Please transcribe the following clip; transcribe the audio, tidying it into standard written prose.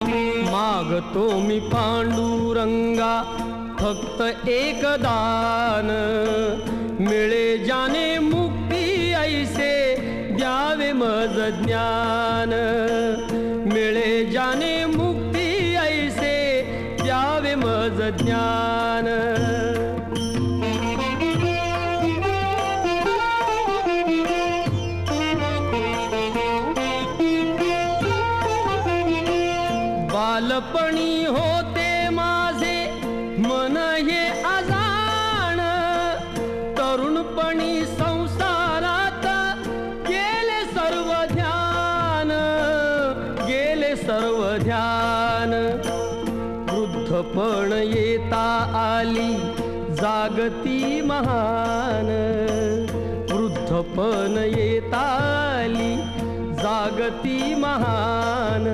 मागतो मी पांडुरंगा फक्त एक दान, मिळे जाने मुक्ती ऐसे द्यावे मज ज्ञान, मिळे जाने मुक्ती ऐसे द्यावे मज ज्ञान। बालपणी होते माझे मन हे अजाण, तरुणपणी संसारात गेले सर्व ध्यान, गेले सर्व ध्यान। वृद्धपण येता आली जागती महान, वृद्धपण येता आली जागती महान।